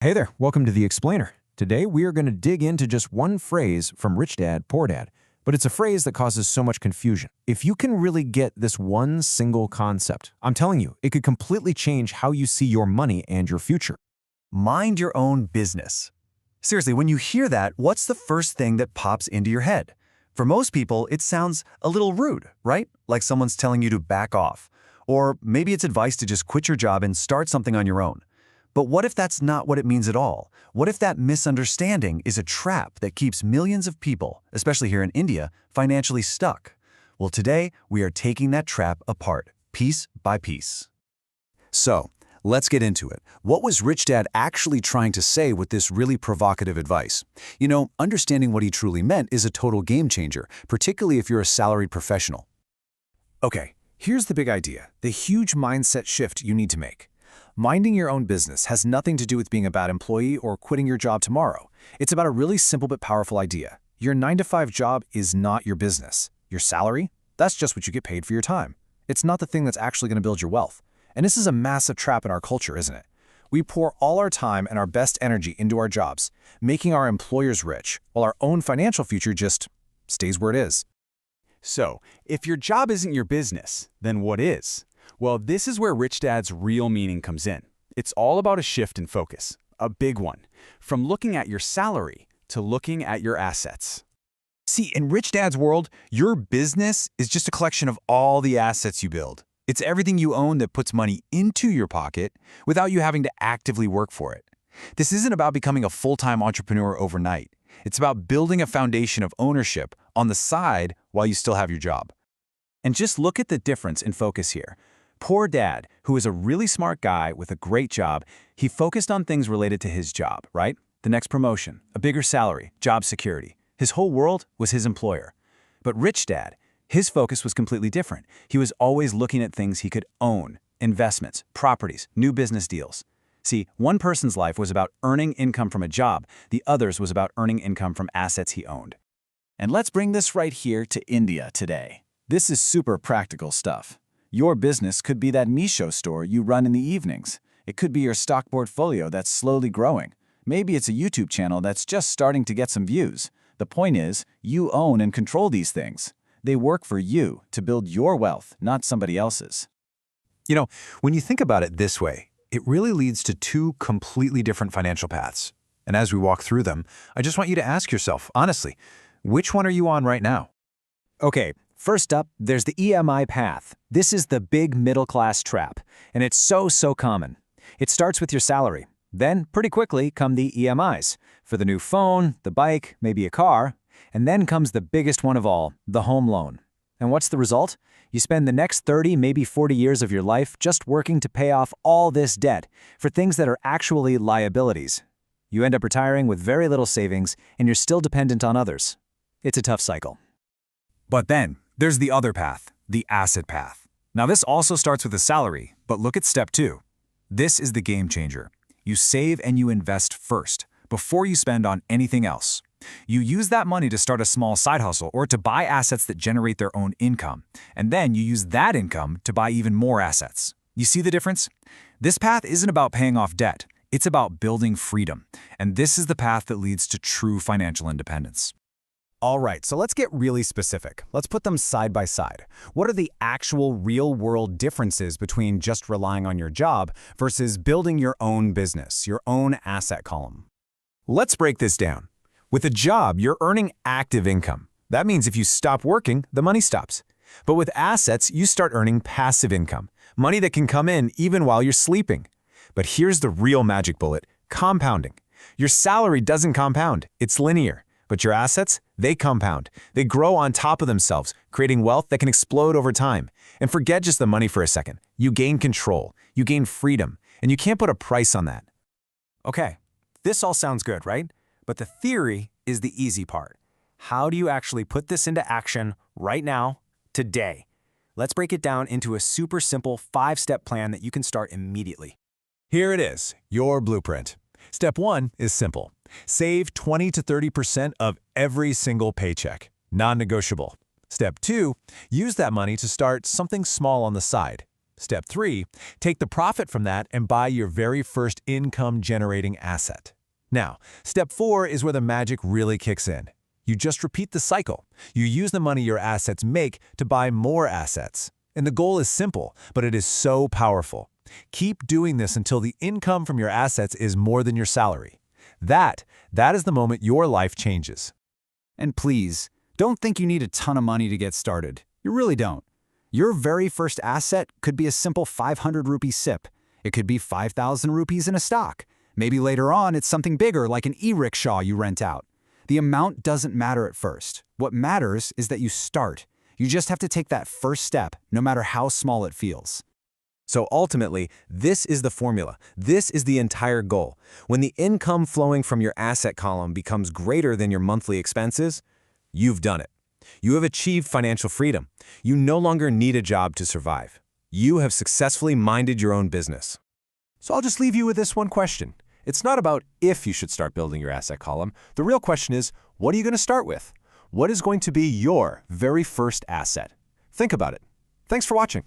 Hey there, welcome to The Explainer. Today we are going to dig into just one phrase from Rich Dad, Poor Dad, but it's a phrase that causes so much confusion. If you can really get this one single concept, I'm telling you, it could completely change how you see your money and your future. Mind your own business. Seriously, when you hear that, what's the first thing that pops into your head? For most people, it sounds a little rude, right? Like someone's telling you to back off. Or maybe it's advice to just quit your job and start something on your own. But what if that's not what it means at all? What if that misunderstanding is a trap that keeps millions of people, especially here in India, financially stuck? Well, today we are taking that trap apart, piece by piece. So, let's get into it. What was Rich Dad actually trying to say with this really provocative advice? You know, understanding what he truly meant is a total game changer, particularly if you're a salaried professional. Okay, here's the big idea, the huge mindset shift you need to make. Minding your own business has nothing to do with being a bad employee or quitting your job tomorrow. It's about a really simple but powerful idea. Your 9-to-5 job is not your business. Your salary? That's just what you get paid for your time. It's not the thing that's actually going to build your wealth. And this is a massive trap in our culture, isn't it? We pour all our time and our best energy into our jobs, making our employers rich, while our own financial future just stays where it is. So, if your job isn't your business, then what is? Well, this is where Rich Dad's real meaning comes in. It's all about a shift in focus, a big one, from looking at your salary to looking at your assets. See, in Rich Dad's world, your business is just a collection of all the assets you build. It's everything you own that puts money into your pocket without you having to actively work for it. This isn't about becoming a full-time entrepreneur overnight. It's about building a foundation of ownership on the side while you still have your job. And just look at the difference in focus here. Poor Dad, who is a really smart guy with a great job, he focused on things related to his job, right? The next promotion, a bigger salary, job security. His whole world was his employer. But Rich Dad, his focus was completely different. He was always looking at things he could own, investments, properties, new business deals. See, one person's life was about earning income from a job, the other's was about earning income from assets he owned. And let's bring this right here to India today. This is super practical stuff. Your business could be that Misho store you run in the evenings. It could be your stock portfolio that's slowly growing. Maybe it's a YouTube channel that's just starting to get some views. The point is, you own and control these things. They work for you to build your wealth, not somebody else's. You know, when you think about it this way, it really leads to two completely different financial paths. And as we walk through them, I just want you to ask yourself, honestly, which one are you on right now? Okay, first up, there's the EMI path. This is the big middle-class trap, and it's so common. It starts with your salary. Then, pretty quickly, come the EMIs for the new phone, the bike, maybe a car, and then comes the biggest one of all, the home loan. And what's the result? You spend the next 30, maybe 40 years of your life just working to pay off all this debt for things that are actually liabilities. You end up retiring with very little savings, and you're still dependent on others. It's a tough cycle. But then, there's the other path, the asset path. Now this also starts with a salary, but look at step 2. This is the game changer. You save and you invest first, before you spend on anything else. You use that money to start a small side hustle or to buy assets that generate their own income. And then you use that income to buy even more assets. You see the difference? This path isn't about paying off debt. It's about building freedom. And this is the path that leads to true financial independence. All right, so let's get really specific. Let's put them side by side. What are the actual real-world differences between just relying on your job versus building your own business, your own asset column? Let's break this down. With a job, you're earning active income. That means if you stop working, the money stops. But with assets, you start earning passive income, money that can come in even while you're sleeping. But here's the real magic bullet, compounding. Your salary doesn't compound, it's linear. But your assets, they compound. They grow on top of themselves, creating wealth that can explode over time. And forget just the money for a second. You gain control, you gain freedom, and you can't put a price on that. Okay, this all sounds good, right? But the theory is the easy part. How do you actually put this into action right now, today? Let's break it down into a super simple 5-step plan that you can start immediately. Here it is, your blueprint. Step 1 is simple. Save 20 to 30% of every single paycheck, non-negotiable. Step 2, use that money to start something small on the side. Step 3, take the profit from that and buy your very first income-generating asset. Now, step 4 is where the magic really kicks in. You just repeat the cycle. You use the money your assets make to buy more assets. And the goal is simple, but it is so powerful. Keep doing this until the income from your assets is more than your salary. That is the moment your life changes. And please, don't think you need a ton of money to get started. You really don't. Your very first asset could be a simple 500 rupee SIP. It could be 5,000 rupees in a stock. Maybe later on it's something bigger like an e-rickshaw you rent out. The amount doesn't matter at first. What matters is that you start. You just have to take that first step, no matter how small it feels. So ultimately, this is the formula. This is the entire goal. When the income flowing from your asset column becomes greater than your monthly expenses, you've done it. You have achieved financial freedom. You no longer need a job to survive. You have successfully minded your own business. So I'll just leave you with this one question. It's not about if you should start building your asset column. The real question is, what are you going to start with? What is going to be your very first asset? Think about it. Thanks for watching.